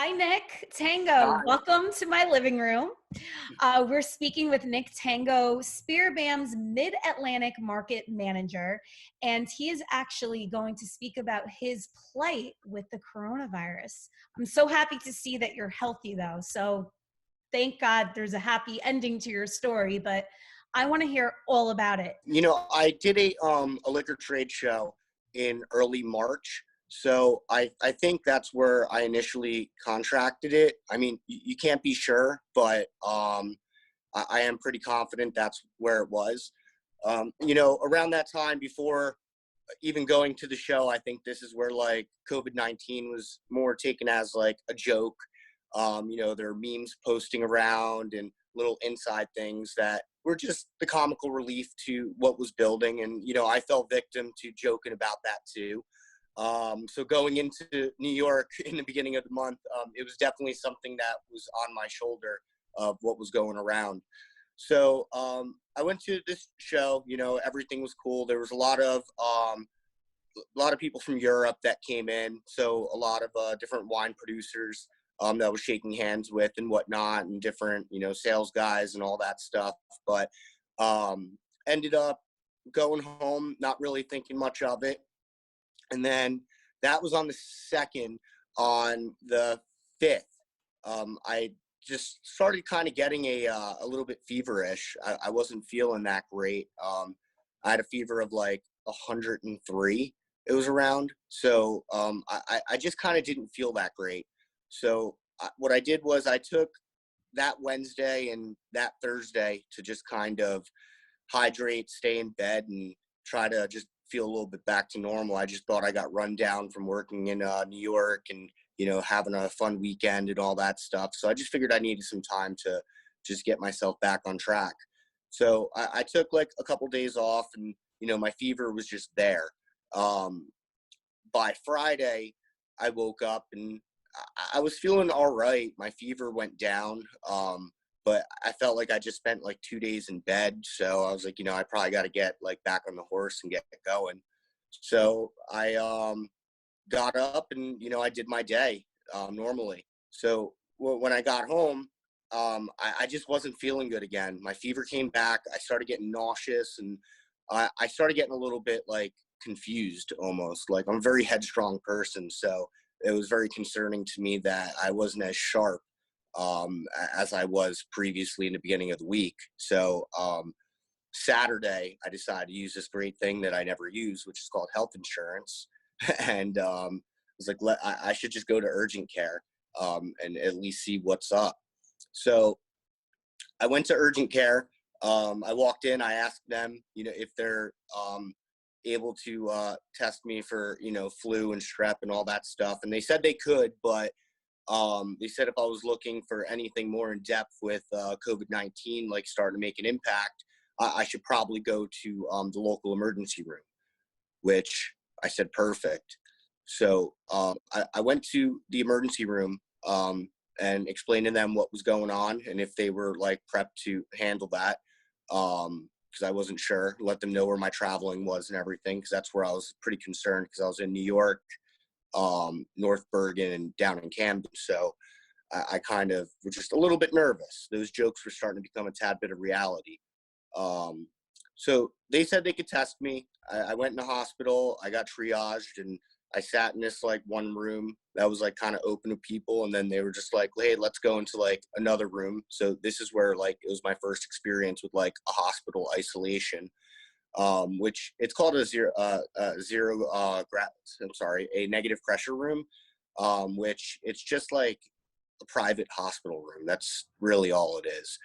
Hi, Nick. Tango, Hi. welcome to my living room. We're speaking with Nick Tango, SPIRIBAM's Mid-Atlantic Market Manager, and he is actually going to speak about his plight with the coronavirus. I'm so happy to see that you're healthy, though. So thank God there's a happy ending to your story, but I want to hear all about it. I did a liquor trade show in early March. So I think that's where I initially contracted it. I mean, you can't be sure, but I am pretty confident that's where it was. Around that time before even going to the show, I think this is where like COVID-19 was more taken as like a joke. There are memes posting around and little inside things that were just the comical relief to what was building. And, I fell victim to joking about that too. So going into New York in the beginning of the month, it was definitely something that was on my shoulder of what was going around. So I went to this show, everything was cool. There was a lot of people from Europe that came in. So a lot of different wine producers that I was shaking hands with and whatnot, and different, sales guys and all that stuff. But ended up going home, not really thinking much of it. And then that was on the 2nd. On the 5th, I just started kind of getting a little bit feverish. I wasn't feeling that great. I had a fever of like 103. It was around. So I just kind of didn't feel that great. So what I did was I took that Wednesday and that Thursday to just kind of hydrate, stay in bed, and try to just feel a little bit back to normal. I just thought I got run down from working in New York and, having a fun weekend and all that stuff. So I just figured I needed some time to just get myself back on track. So I took like a couple days off, and, my fever was just there. By Friday, I woke up and I was feeling all right. My fever went down. But I felt like I just spent like 2 days in bed. So I was like, I probably got to get like back on the horse and get going. So I got up and, I did my day normally. So when I got home, I just wasn't feeling good again. My fever came back. I started getting nauseous, and I started getting a little bit like confused almost. Like, I'm a very headstrong person. So it was very concerning to me that I wasn't as sharp as I was previously in the beginning of the week. So Saturday, I decided to use this great thing that I never use, which is called health insurance. And I was like, I should just go to urgent care and at least see what's up. So I went to urgent care. I walked in, I asked them, if they're able to test me for, flu and strep and all that stuff. And they said they could, but they said if I was looking for anything more in depth with COVID-19, like starting to make an impact, I should probably go to the local emergency room, which I said, perfect. So I went to the emergency room and explained to them what was going on and if they were like prepped to handle that. Because I wasn't sure, let them know where my traveling was and everything, because that's where I was pretty concerned, because I was in New York, North Bergen, and down in Camden. So I kind of was just a little bit nervous. Those jokes were starting to become a tad bit of reality. So they said they could test me. I went in the hospital, I got triaged, and I sat in this like one room that was like kind of open to people. And then they were just like, hey, let's go into like another room. So this is where like it was my first experience with like a hospital isolation. Which it's called a a negative pressure room, which it's just like a private hospital room. That's really all it is.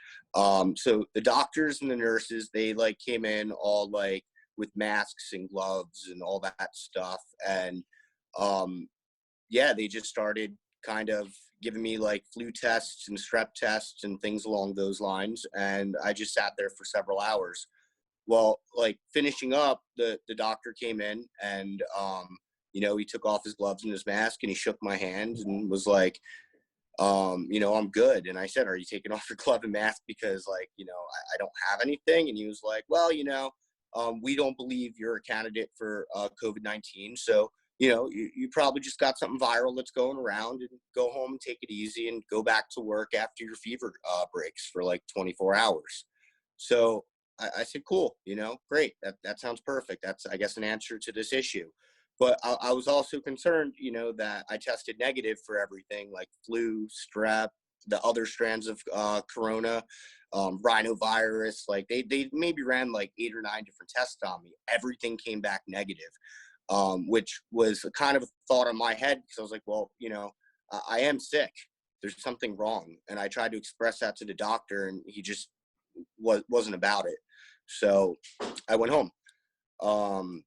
So the doctors and the nurses, they like came in all like with masks and gloves and all that stuff. And yeah, they just started kind of giving me like flu tests and strep tests and things along those lines. And I just sat there for several hours. Well, like finishing up, the doctor came in and, he took off his gloves and his mask and he shook my hand and was like, I'm good. And I said, are you taking off your glove and mask because like, I don't have anything? And he was like, well, we don't believe you're a candidate for COVID-19. So you probably just got something viral that's going around, and go home and take it easy and go back to work after your fever breaks for like 24 hours. So I said, cool, great. That sounds perfect. That's, I guess, an answer to this issue. But I was also concerned, that I tested negative for everything like flu, strep, the other strands of corona, rhinovirus. Like they maybe ran like 8 or 9 different tests on me. Everything came back negative, which was kind of a thought in my head, because I was like, well, I am sick. There's something wrong. And I tried to express that to the doctor, and he just wasn't about it. So I went home.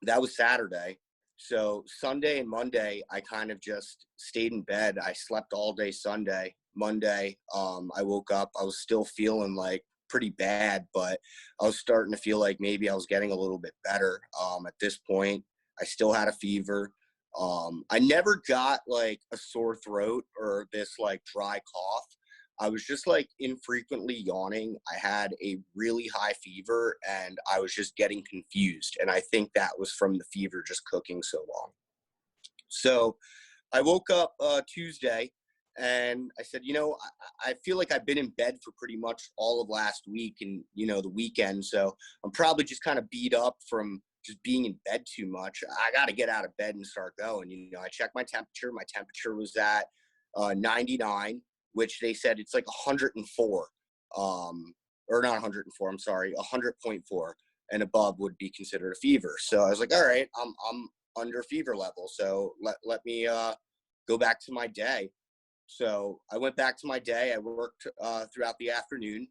That was Saturday. So Sunday and Monday, I kind of just stayed in bed. I slept all day Sunday. Monday, I woke up. I was still feeling like pretty bad, but I was starting to feel like maybe I was getting a little bit better. At this point, I still had a fever. I never got like a sore throat or this like dry cough. I was just like infrequently yawning. I had a really high fever, and I was just getting confused. And I think that was from the fever just cooking so long. So I woke up Tuesday, and I said, I feel like I've been in bed for pretty much all of last week and, the weekend. So I'm probably just kind of beat up from just being in bed too much. I got to get out of bed and start going. I checked my temperature. My temperature was at 99, which they said it's like 104, or not 104, I'm sorry, 100.4 and above would be considered a fever. So I was like, all right, I'm under fever level. So let me go back to my day. So I went back to my day. I worked throughout the afternoon.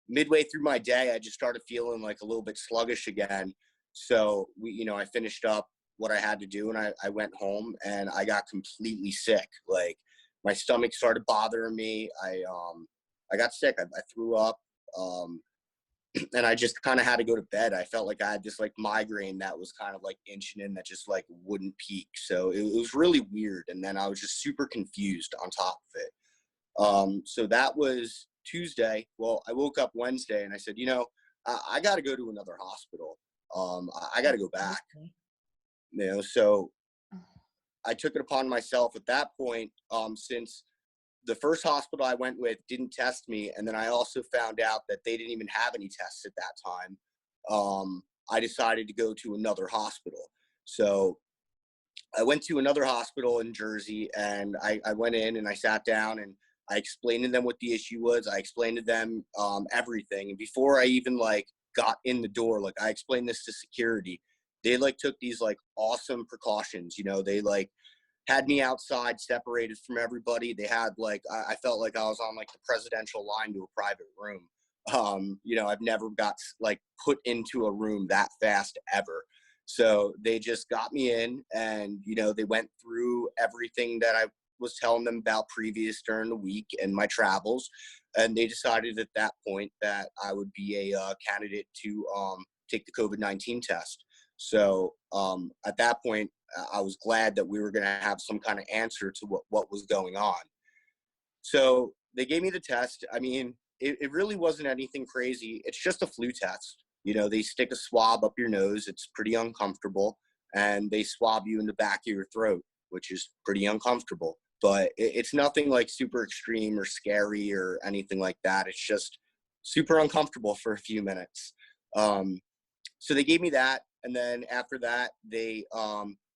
Midway through my day, I just started feeling like a little bit sluggish again. So I finished up what I had to do, and I went home, and I got completely sick. Like my stomach started bothering me. I got sick. I threw up. And I just kind of had to go to bed. I felt like I had this like migraine that was kind of like inching in, that just like wouldn't peak. So it was really weird. And then I was just super confused on top of it. So that was Tuesday. Well, I woke up Wednesday, and I said, I got to go to another hospital. I got to go back. So I took it upon myself at that point, since the first hospital I went with didn't test me, and then I also found out that they didn't even have any tests at that time. I decided to go to another hospital. So I went to another hospital in Jersey, and I went in and I sat down, and I explained to them what the issue was. I explained to them everything. And before I even like got in the door, like I explained this to security, they like took these like awesome precautions. They like had me outside separated from everybody. They had like, I felt like I was on like the presidential line to a private room. I've never got like put into a room that fast ever. So they just got me in, and, they went through everything that I was telling them about previous during the week and my travels. And they decided at that point that I would be a candidate to take the COVID-19 test. So at that point, I was glad that we were going to have some kind of answer to what was going on. So they gave me the test. I mean, it really wasn't anything crazy. It's just a flu test. They stick a swab up your nose. It's pretty uncomfortable. And they swab you in the back of your throat, which is pretty uncomfortable. But it's nothing like super extreme or scary or anything like that. It's just super uncomfortable for a few minutes. So they gave me that. And then after that, they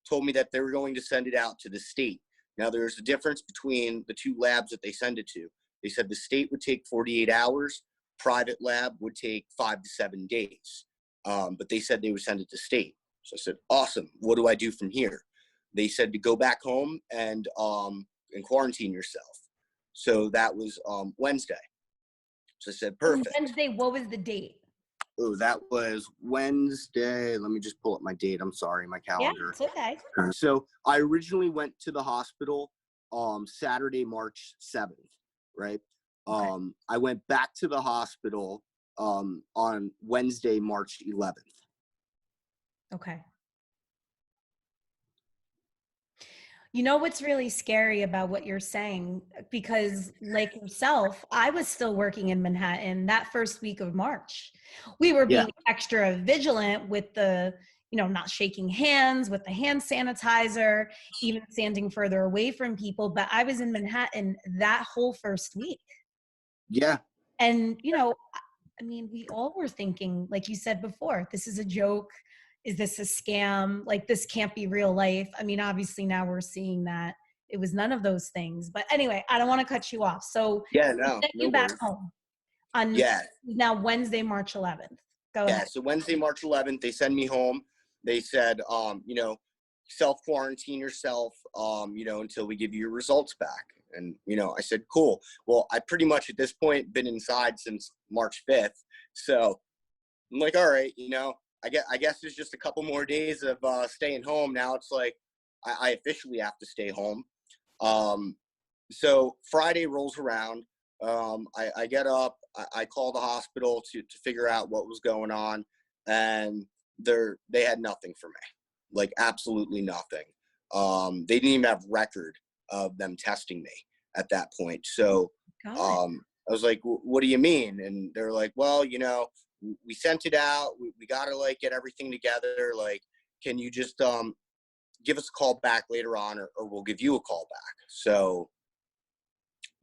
told me that they were going to send it out to the state. Now, there's a difference between the two labs that they send it to. They said the state would take 48 hours. Private lab would take 5 to 7 days. But they said they would send it to state. So I said, awesome. What do I do from here? They said to go back home and quarantine yourself. So that was Wednesday. So I said, perfect. Wednesday, what was the date? Oh, that was Wednesday. Let me just pull up my date. I'm sorry, my calendar. Yeah, it's okay. So I originally went to the hospital Saturday, March 7th, right? Okay. I went back to the hospital on Wednesday, March 11th. Okay. You know what's really scary about what you're saying? Because like yourself, I was still working in Manhattan that first week of March. We were being extra vigilant with the, not shaking hands with the hand sanitizer, even standing further away from people. But I was in Manhattan that whole first week. Yeah. And, I mean, we all were thinking, like you said before, this is a joke. Is this a scam? Like, this can't be real life. I mean, obviously now we're seeing that it was none of those things. But anyway, I don't want to cut you off. So Yeah, they no, sent no you back worries. home on Yeah. now Wednesday, March 11th. Go Yeah. ahead. So Wednesday, March 11th, they send me home. They said, self-quarantine yourself, until we give you your results back. And, I said, cool. Well, I pretty much at this point been inside since March 5th. So I'm like, all right, I guess there's just a couple more days of staying home. Now it's like, I officially have to stay home. So Friday rolls around. I get up, I call the hospital to figure out what was going on. And they had nothing for me, like absolutely nothing. They didn't even have record of them testing me at that point. So God. I was like, what do you mean? And they're like, well, we sent it out. We got to like get everything together. Like, can you just give us a call back later on, or we'll give you a call back. So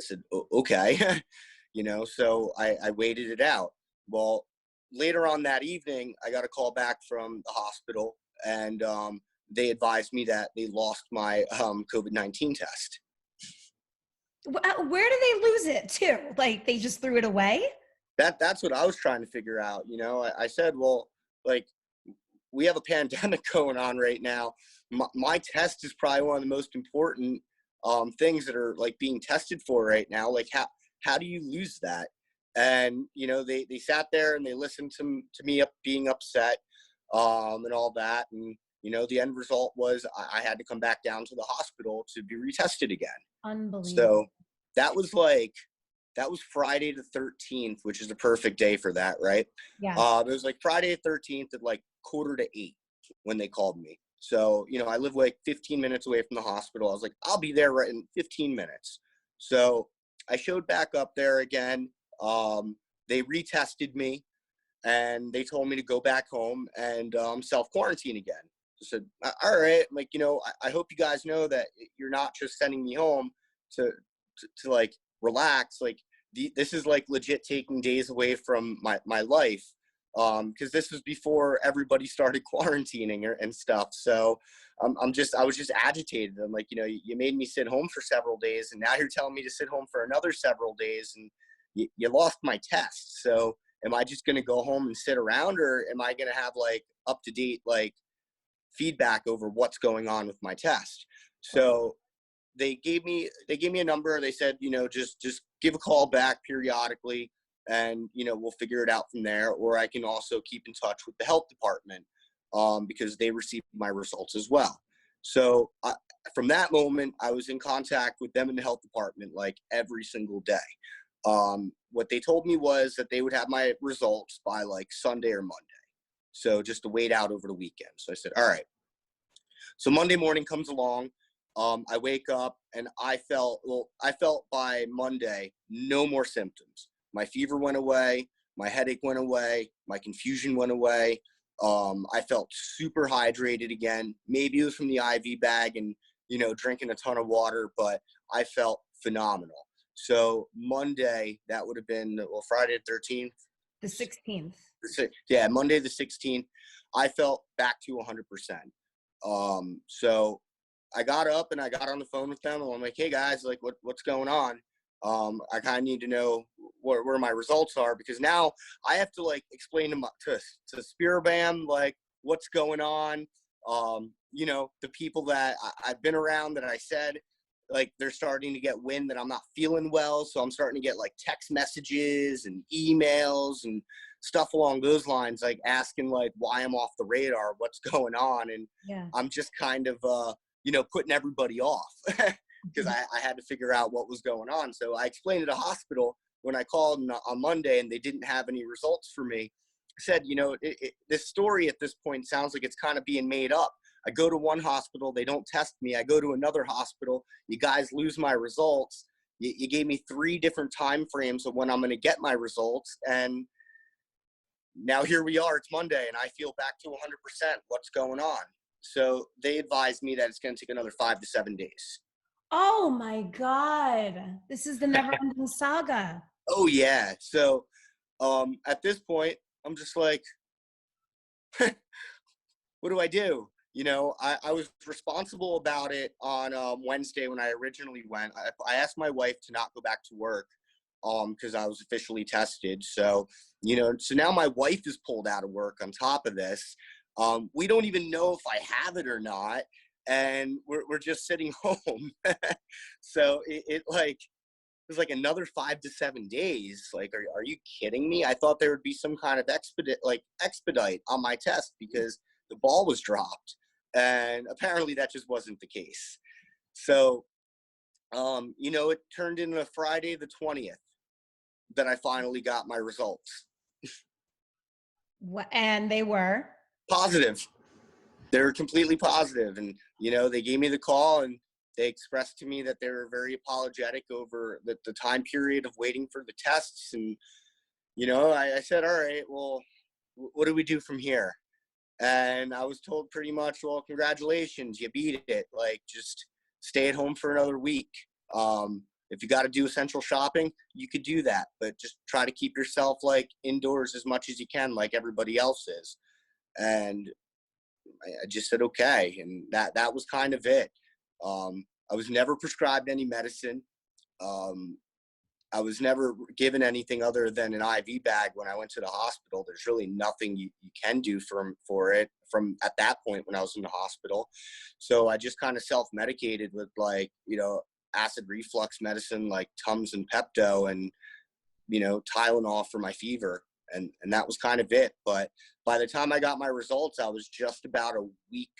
I said, okay. So I waited it out. Well, later on that evening, I got a call back from the hospital, and they advised me that they lost my COVID-19 test. Where did they lose it to? Like, they just threw it away? That's what I was trying to figure out. I said, well, like, we have a pandemic going on right now. My test is probably one of the most important things that are like being tested for right now. Like, how do you lose that? And they sat there and they listened to me being upset and all that. And the end result was I had to come back down to the hospital to be retested again. Unbelievable. So that was Friday the 13th, which is the perfect day for that, right? Yeah. It was like Friday the 13th at like 7:45 when they called me. So, I live like 15 minutes away from the hospital. I was like, I'll be there right in 15 minutes. So I showed back up there again. They retested me and they told me to go back home and self-quarantine again. I said, all right. I'm like, I hope you guys know that you're not just sending me home to like relax. Like, this is like legit taking days away from my life. Because this was before everybody started quarantining and stuff. So I was just agitated. I'm like, you made me sit home for several days, and now you're telling me to sit home for another several days, and you lost my test. So am I just going to go home and sit around, or am I going to have like up to date like feedback over what's going on with my test? So they gave me a number. They said, just give a call back periodically, and we'll figure it out from there. Or I can also keep in touch with the health department because they received my results as well. So from that moment, I was in contact with them in the health department like every single day. What they told me was that they would have my results by like Sunday or Monday. So just to wait out over the weekend. So I said, all right. So Monday morning comes along. I wake up and I felt by Monday, no more symptoms. My fever went away. My headache went away. My confusion went away. I felt super hydrated again. Maybe it was from the IV bag and, drinking a ton of water, but I felt phenomenal. So Monday, that would have been, Friday the 13th. The 16th. Yeah, Monday the 16th, I felt back to 100%. So I got up and I got on the phone with them, and I'm like, hey guys, like what's going on? I kind of need to know where my results are, because now I have to like explain to SPIRIBAM like what's going on. The people that I've been around that I said like they're starting to get wind that I'm not feeling well, so I'm starting to get like text messages and emails and stuff along those lines, like asking like why I'm off the radar, what's going on, and Yeah. I'm just kind of putting everybody off because I had to figure out what was going on. So I explained to the hospital when I called on Monday and they didn't have any results for me. I said, this story at this point sounds like it's kind of being made up. I go to one hospital, they don't test me. I go to another hospital, you guys lose my results. You gave me 3 different time frames of when I'm going to get my results, and now here we are, it's Monday, and I feel back to 100%. What's going on? So they advised me that it's going to take another 5 to 7 days. Oh my God. This is the never ending saga. Oh yeah. So at this point, I'm just like, what do I do? I was responsible about it on Wednesday when I originally went. I asked my wife to not go back to work because I was officially tested. So, so now my wife is pulled out of work on top of this. We don't even know if I have it or not. And we're just sitting home. So it was like another 5 to 7 days. Like, are you kidding me? I thought there would be some kind of expedite on my test because the ball was dropped. And apparently that just wasn't the case. So, it turned into Friday the 20th that I finally got my results. And they were? Positive. They were completely positive. And, they gave me the call and they expressed to me that they were very apologetic over the time period of waiting for the tests. And, I said, all right, well, what do we do from here? And I was told pretty much, well, congratulations, you beat it. Like, just stay at home for another week. If you got to do essential shopping, you could do that, but just try to keep yourself like indoors as much as you can, like everybody else is. And I just said, okay. And that was kind of it. I was never prescribed any medicine. I was never given anything other than an IV bag when I went to the hospital. There's really nothing you can do for it from at that point when I was in the hospital. So I just kind of self-medicated with like, acid reflux medicine like Tums and Pepto and, Tylenol for my fever. And that was kind of it. But by the time I got my results, I was just about a week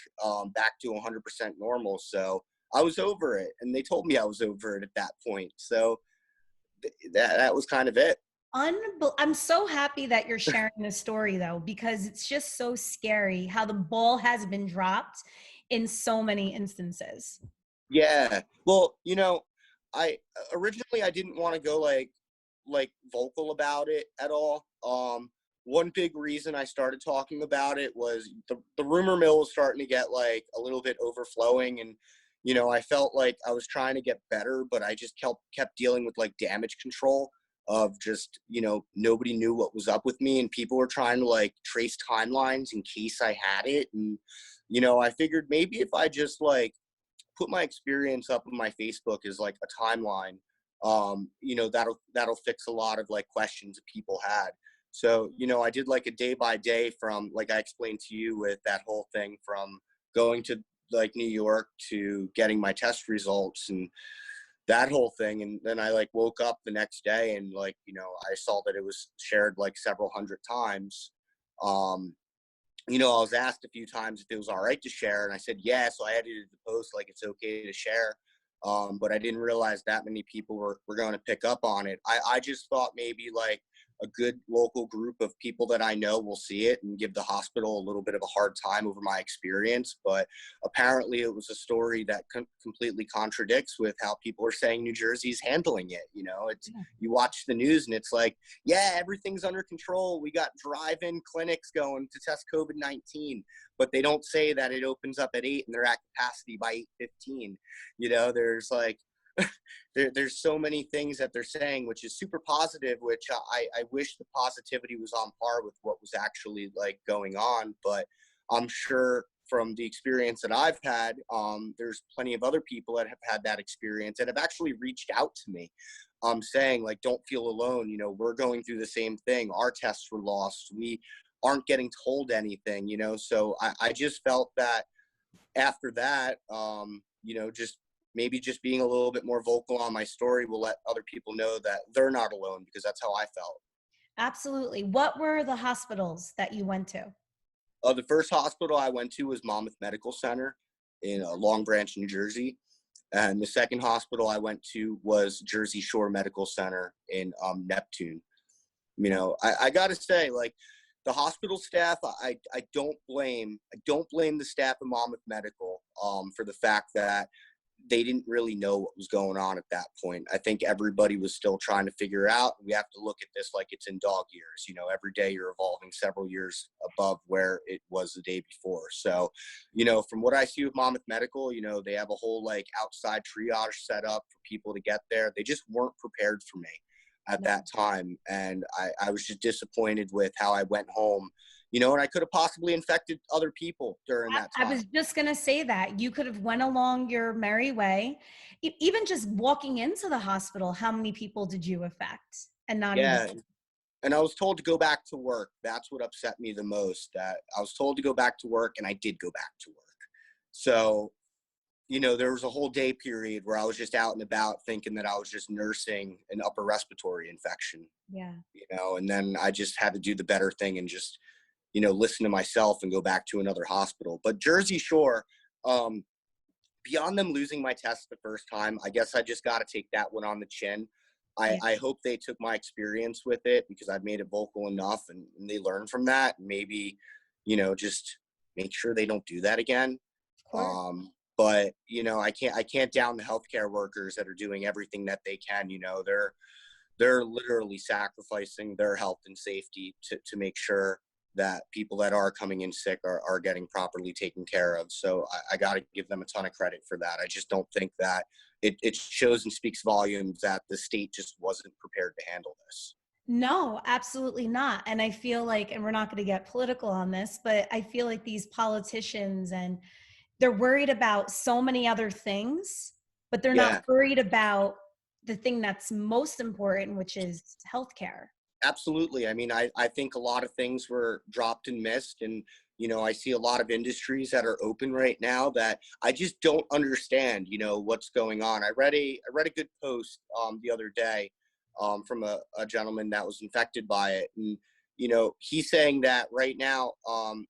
back to 100% normal. So I was over it. And they told me I was over it at that point. So that was kind of it. I'm so happy that you're sharing this story though, because it's just so scary how the ball has been dropped in so many instances. Yeah. Well, I originally I didn't want to go like vocal about it at all. One big reason I started talking about it was the rumor mill was starting to get like a little bit overflowing, and I felt like I was trying to get better, but I just kept dealing with like damage control of just, nobody knew what was up with me, and people were trying to like trace timelines in case I had it. And, I figured maybe if I just like put my experience up on my Facebook as like a timeline, that'll fix a lot of like questions that people had. So, I did like a day by day from, like I explained to you with that whole thing from going to like New York to getting my test results and that whole thing. And then I like woke up the next day and like, I saw that it was shared like several hundred times. I was asked a few times if it was all right to share, and I said, yeah. So I edited the post like it's okay to share. But I didn't realize that many people were going to pick up on it. I just thought maybe like a good local group of people that I know will see it and give the hospital a little bit of a hard time over my experience. But apparently it was a story that completely contradicts with how people are saying New Jersey's handling it. You watch the news and it's like, yeah, everything's under control. We got drive-in clinics going to test COVID-19, but they don't say that it opens up at 8 and they're at capacity by 8:15. There's like, there's so many things that they're saying, which is super positive, which I wish the positivity was on par with what was actually like going on. But I'm sure from the experience that I've had, there's plenty of other people that have had that experience and have actually reached out to me, saying like, don't feel alone. We're going through the same thing. Our tests were lost. We aren't getting told anything, So I just felt that after that, just being a little bit more vocal on my story will let other people know that they're not alone, because that's how I felt. Absolutely. What were the hospitals that you went to? The first hospital I went to was Monmouth Medical Center in Long Branch, New Jersey. And the second hospital I went to was Jersey Shore Medical Center in Neptune. I got to say, like, the hospital staff, I don't blame the staff of Monmouth Medical for the fact that they didn't really know what was going on at that point. I think everybody was still trying to figure out. We have to look at this like it's in dog years. You know, every day you're evolving several years above where it was the day before. So, you know, from what I see with Monmouth Medical, you know, they have a whole like outside triage set up for people to get there. They just weren't prepared for me at that time. And I was just disappointed with how I went home, you know, and I could have possibly infected other people during that I time. was just going to say that you could have went along your merry way. Even just walking into the hospital, how many people did you affect? And not even. Yeah. And I was told to go back to work. That's what upset me the most, that I was told to go back to work, and I did go back to work. So, you know, there was a whole day period where I was just out and about thinking that I was just nursing an upper respiratory infection. Yeah. You know, and then I just had to do the better thing and just, you know, listen to myself and go back to another hospital. But Jersey Shore, beyond them losing my test the first time, I guess I just got to take that one on the chin. Yeah. I hope they took my experience with it, because I've made it vocal enough, and they learn from that. Maybe, you know, just make sure they don't do that again. Of course. But, you know, I can't down the healthcare workers that are doing everything that they can. You know, they're literally sacrificing their health and safety to make sure that people that are coming in sick are getting properly taken care of. So I got to give them a ton of credit for that. I just don't think that it shows and speaks volumes that the state just wasn't prepared to handle this. No, absolutely not. And I feel like, and we're not going to get political on this, but I feel like these politicians, and they're worried about so many other things, but they're not Yeah, worried about the thing that's most important, which is healthcare. absolutely. I mean, I think a lot of things were dropped and missed. And, you know, I see a lot of industries that are open right now that I just don't understand, you know, what's going on. I read a good post the other day from a gentleman that was infected by it. And, you know, he's saying that right now,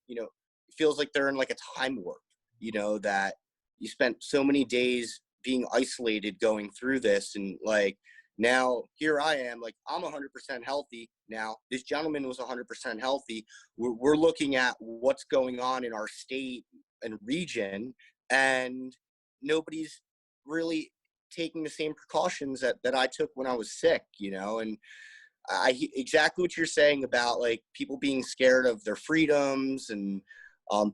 you know, it feels like they're in like a time warp, you know, that you spent so many days being isolated going through this, and like, now here I am, like, I'm 100% healthy now. This gentleman was 100% healthy. We're looking at what's going on in our state and region, and nobody's really taking the same precautions that I took when I was sick, you know. And exactly what you're saying about like people being scared of their freedoms and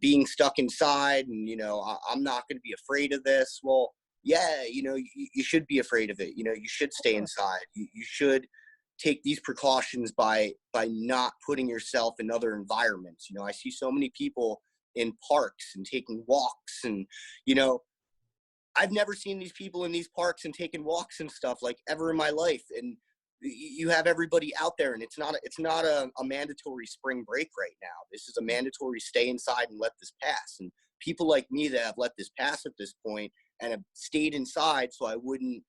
being stuck inside, and, you know, I'm not going to be afraid of this. Well, yeah, you know, you should be afraid of it. You know, you should stay inside. You should take these precautions by not putting yourself in other environments. You know, I see so many people in parks and taking walks, and, you know, I've never seen these people in these parks and taking walks and stuff like ever in my life. And you have everybody out there, and it's not a mandatory spring break right now. This is a mandatory stay inside and let this pass. And people like me that have let this pass at this point and have stayed inside so I wouldn't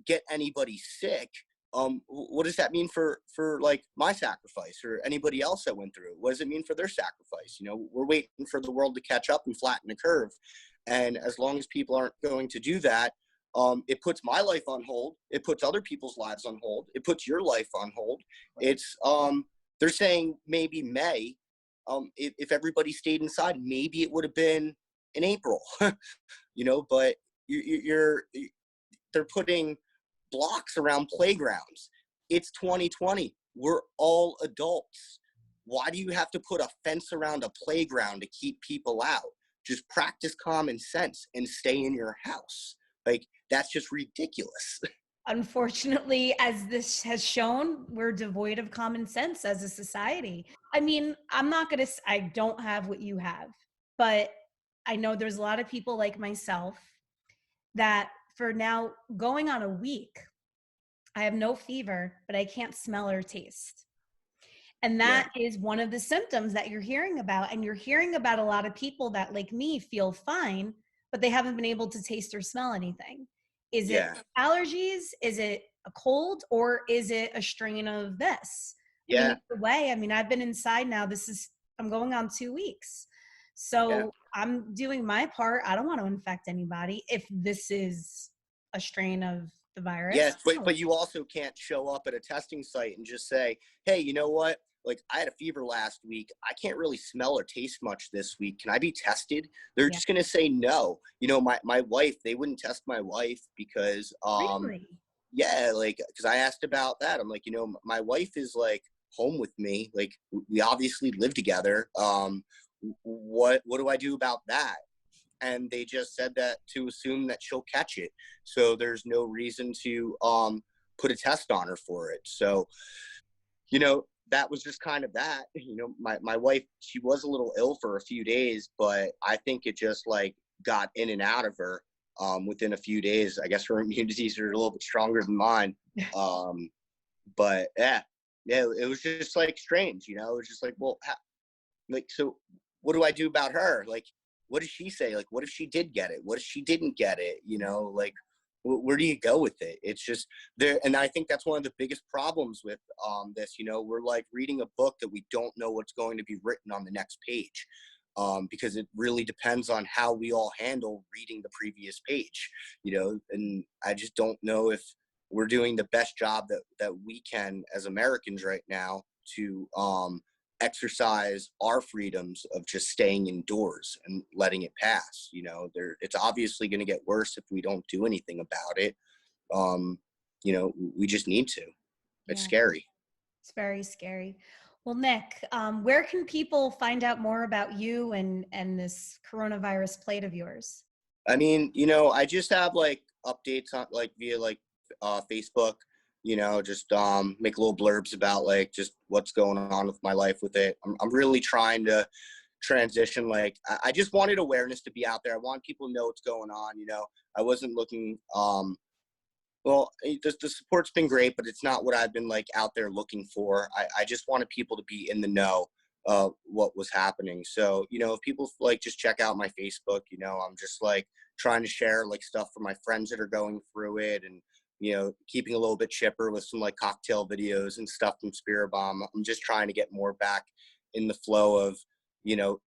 get anybody sick. What does that mean for like my sacrifice or anybody else that went through it? What does it mean for their sacrifice? You know, we're waiting for the world to catch up and flatten the curve. And as long as people aren't going to do that, it puts my life on hold. It puts other people's lives on hold. It puts your life on hold. It's they're saying maybe May. If everybody stayed inside, maybe it would have been in April. You know, but they're putting blocks around playgrounds. It's 2020. We're all adults. Why do you have to put a fence around a playground to keep people out? Just practice common sense and stay in your house. Like, that's just ridiculous. Unfortunately, as this has shown, we're devoid of common sense as a society. I mean, I don't have what you have, but I know there's a lot of people like myself that for now going on a week, I have no fever, but I can't smell or taste. And Yeah, that is one of the symptoms that you're hearing about. And you're hearing about a lot of people that, like me, feel fine, but they haven't been able to taste or smell anything. Is it yeah, allergies? Is it a cold? Or is it a strain of this? I mean, yeah, either way, I mean, I've been inside now. I'm going on 2 weeks. yeah. So I'm doing my part. I don't want to infect anybody if this is a strain of the virus. Yes, but you also can't show up at a testing site and just say, "Hey, you know what? like, I had a fever last week. I can't really smell or taste much this week. Can I be tested? They're Yeah. just going to say no. You know, my wife, they wouldn't test my wife because, Really? yeah, like, because I asked about that. I'm like, you know, my wife is like home with me. Like, we obviously live together. What do I do about that? And they just said that to assume that she'll catch it. So there's no reason to put a test on her for it. So, you know, that was just kind of that. You know, my wife, she was a little ill for a few days, but I think it just like got in and out of her within a few days. I guess her immunities are a little bit stronger than mine. Um, but yeah, it was just like strange, you know. It was just like, well, like, so what do I do about her? Like, what does she say? Like, what if she did get it? What if she didn't get it? You know, like, where do you go with it? It's just there. And I think that's one of the biggest problems with this, you know, we're like reading a book that we don't know what's going to be written on the next page. Because it really depends on how we all handle reading the previous page, you know, and I just don't know if we're doing the best job that we can as Americans right now to exercise our freedoms of just staying indoors and letting it pass. You know, it's obviously going to get worse if we don't do anything about it. Um, you know, we just need to. It's Yeah. scary. It's very scary. Well, Nick, where can people find out more about you and this coronavirus plate of yours? I mean, you know, I just have like updates on like via like Facebook, you know, just make little blurbs about like just what's going on with my life with it. I'm really trying to transition. Like, I just wanted awareness to be out there. I want people to know what's going on, you know. I wasn't looking well, the support's been great, but it's not what I've been like out there looking for. I just wanted people to be in the know of what was happening. So, you know, if people like just check out my Facebook, you know, I'm just like trying to share like stuff for my friends that are going through it, and, you know, keeping a little bit chipper with some like cocktail videos and stuff from SPIRIBAM. I'm just trying to get more back in the flow of, you know,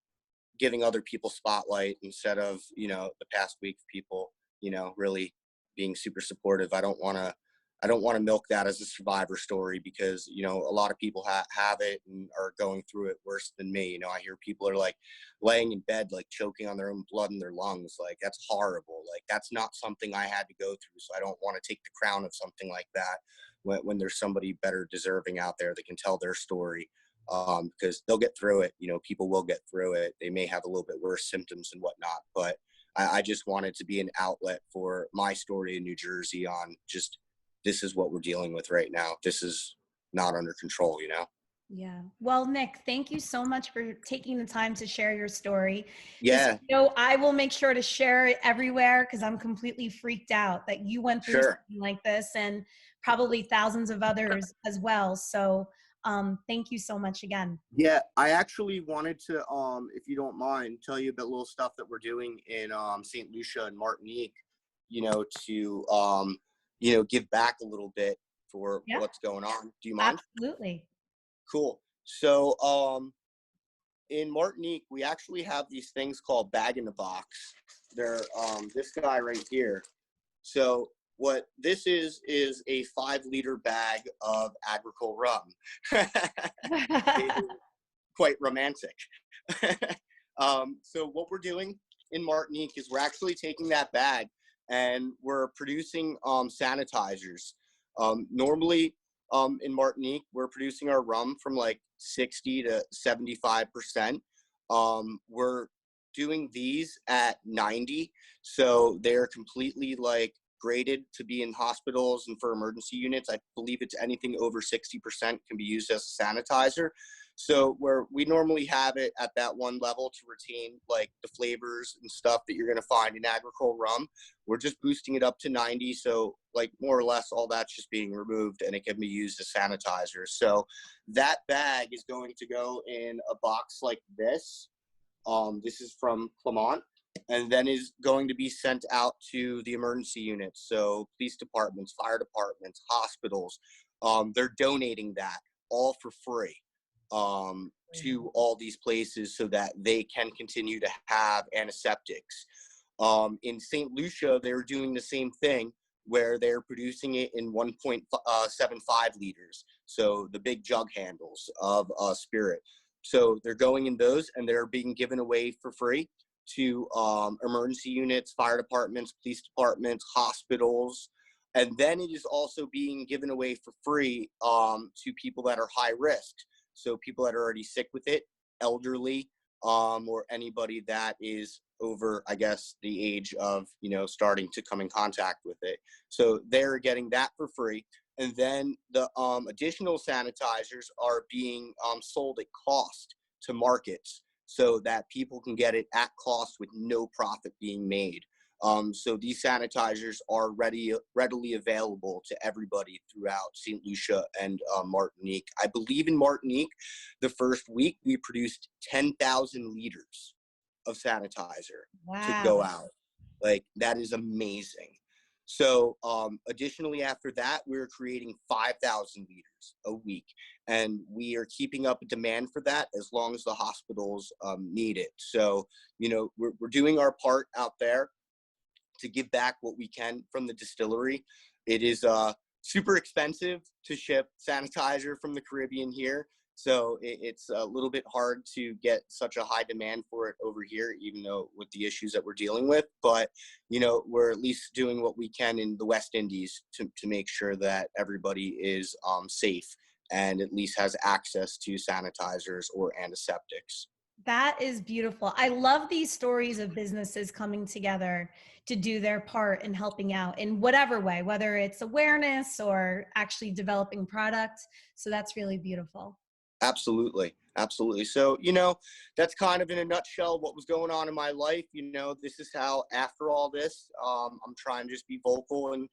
giving other people spotlight instead of, you know, the past week people, you know, really being super supportive. I don't want to milk that as a survivor story because, you know, a lot of people have it and are going through it worse than me. You know, I hear people are like laying in bed, like choking on their own blood in their lungs. Like, that's horrible. Like, that's not something I had to go through. So I don't want to take the crown of something like that when there's somebody better deserving out there that can tell their story. Because they'll get through it. You know, people will get through it. They may have a little bit worse symptoms and whatnot, but I just wanted to be an outlet for my story in New Jersey on just, this is what we're dealing with right now. This is not under control, you know? Yeah. Well, Nick, thank you so much for taking the time to share your story. Just, Yeah, you know, I will make sure to share it everywhere because I'm completely freaked out that you went through sure. something like this and probably thousands of others as well. So thank you so much again. Yeah, I actually wanted to, if you don't mind, tell you about little stuff that we're doing in St. Lucia and Martinique, you know, to, you know, give back a little bit for Yeah, what's going on. Do you mind? absolutely. Cool. So, in Martinique, we actually have these things called bag in the box. They're this guy right here. So what this is a 5-liter bag of agricole rum. It is quite romantic. So what we're doing in Martinique is we're actually taking that bag and we're producing sanitizers. Normally in Martinique, we're producing our rum from like 60 to 75%. We're doing these at 90. So they're completely like graded to be in hospitals and for emergency units. I believe it's anything over 60% can be used as a sanitizer. So where we normally have it at that one level to retain like the flavors and stuff that you're going to find in agricole rum, we're just boosting it up to 90. So like more or less all that's just being removed and it can be used as sanitizer. So that bag is going to go in a box like this. This is from Clement, and then is going to be sent out to the emergency units. So police departments, fire departments, hospitals, they're donating that all for free to all these places so that they can continue to have antiseptics. In St. Lucia, they were doing the same thing. where they're producing it in 1.75 liters. So the big jug handles of spirit. So they're going in those, and they're being given away for free to emergency units, fire departments, police departments, hospitals. And then it is also being given away for free to people that are high risk. So people that are already sick with it, elderly, or anybody that is over, I guess, the age of, starting to come in contact with it. So they're getting that for free. And then the additional sanitizers are being sold at cost to markets so that people can get it at cost with no profit being made. So these sanitizers are readily available to everybody throughout St. Lucia and Martinique. I believe in Martinique, the first week we produced 10,000 liters of sanitizer to go out. Like, that is amazing. So additionally, after that, we're creating 5,000 liters a week, and we are keeping up a demand for that as long as the hospitals need it. So, we're doing our part out there to give back what we can from the distillery. It is super expensive to ship sanitizer from the Caribbean here. So it's a little bit hard to get such a high demand for it over here, even though with the issues that we're dealing with. But, we're at least doing what we can in the West Indies to make sure that everybody is safe and at least has access to sanitizers or antiseptics. That is beautiful. I love these stories of businesses coming together to do their part in helping out in whatever way, whether it's awareness or actually developing product. So that's really beautiful. Absolutely. Absolutely. So, that's kind of in a nutshell what was going on in my life. This is how, after all this, I'm trying to just be vocal and,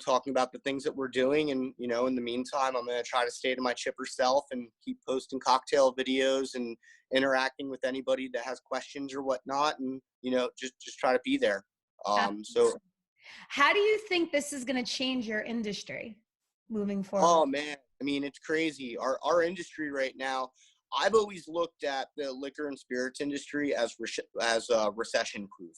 talking about the things that we're doing. And, in the meantime, I'm going to try to stay to my chipper self and keep posting cocktail videos and interacting with anybody that has questions or whatnot. And, just try to be there. So how do you think this is going to change your industry moving forward? Oh man, I mean, it's crazy. Our industry right now, I've always looked at the liquor and spirits industry as recession proof.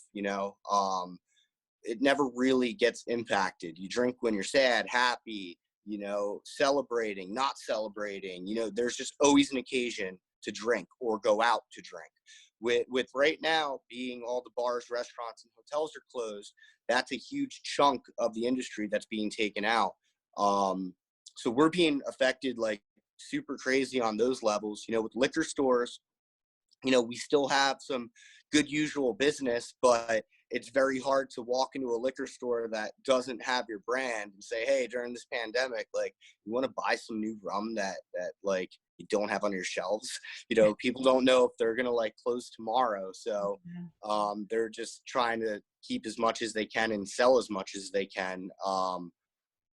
It never really gets impacted. You drink when you're sad, happy, celebrating, not celebrating. There's just always an occasion to drink or go out to drink. With right now being all the bars, restaurants, and hotels are closed, that's a huge chunk of the industry that's being taken out. So we're being affected like super crazy on those levels. With liquor stores, we still have some good usual business, but it's very hard to walk into a liquor store that doesn't have your brand and say, hey, during this pandemic, like, you want to buy some new rum that like you don't have on your shelves. People don't know if they're going to like close tomorrow. So they're just trying to keep as much as they can and sell as much as they can.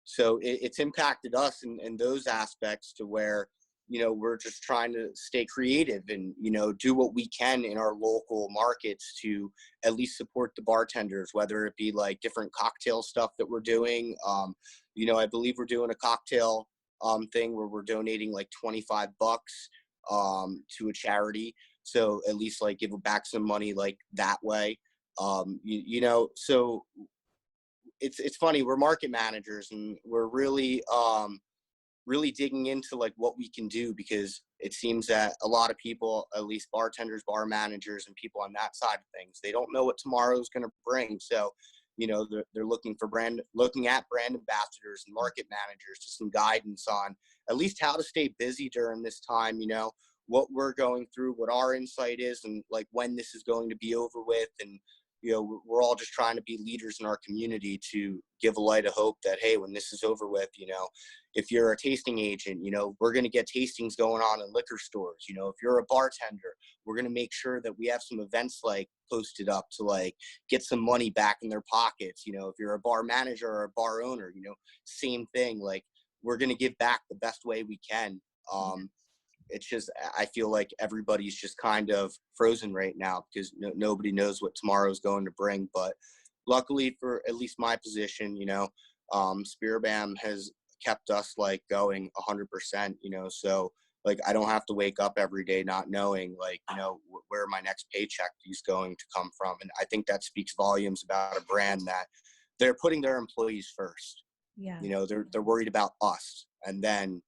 So it's impacted us in those aspects to where, we're just trying to stay creative and, do what we can in our local markets to at least support the bartenders, whether it be like different cocktail stuff that we're doing. I believe we're doing a cocktail thing where we're donating like $25 to a charity. So at least like give back some money like that way. So it's funny, we're market managers and we're really digging into like what we can do, because it seems that a lot of people, at least bartenders, bar managers, and people on that side of things, they don't know what tomorrow is going to bring. So they're looking at brand ambassadors and market managers, just some guidance on at least how to stay busy during this time, what we're going through, what our insight is, and like when this is going to be over with. And we're all just trying to be leaders in our community to give a light of hope that, hey, when this is over with, if you're a tasting agent, we're going to get tastings going on in liquor stores. If you're a bartender, we're going to make sure that we have some events like posted up to like get some money back in their pockets. If you're a bar manager or a bar owner, same thing. Like, we're going to give back the best way we can. It's just, I feel like everybody's just kind of frozen right now because nobody knows what tomorrow is going to bring. But luckily for at least my position, SPIRIBAM has kept us like going 100%, so like I don't have to wake up every day not knowing like, where my next paycheck is going to come from. And I think that speaks volumes about a brand that they're putting their employees first. Yeah. You know, they're worried about us, and then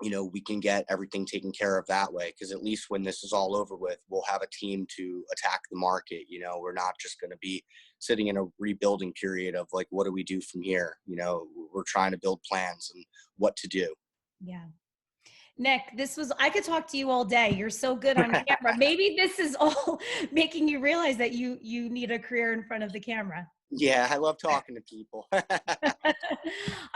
you know, we can get everything taken care of that way, because at least when this is all over with, we'll have a team to attack the market. You know, we're not just going to be sitting in a rebuilding period of like, what do we do from here? You know, we're trying to build plans and what to do. Yeah. Nick, I could talk to you all day. You're so good on camera. Maybe this is all making you realize that you need a career in front of the camera. Yeah, I love talking to people. All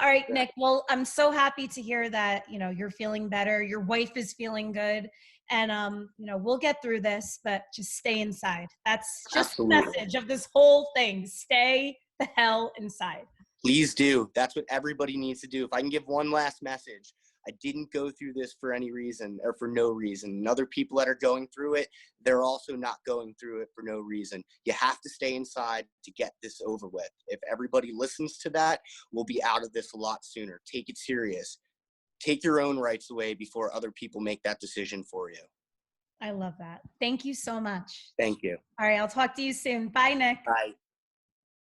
right, Nick. Well, I'm so happy to hear that, you're feeling better. Your wife is feeling good. And, we'll get through this, but just stay inside. That's just the Absolutely. message of this whole thing. Stay the hell inside. Please do. That's what everybody needs to do. If I can give one last message, I didn't go through this for any reason or for no reason. And other people that are going through it, they're also not going through it for no reason. You have to stay inside to get this over with. If everybody listens to that, we'll be out of this a lot sooner. Take it serious. Take your own rights away before other people make that decision for you. I love that. Thank you so much. Thank you. All right, I'll talk to you soon. Bye, Nick. Bye.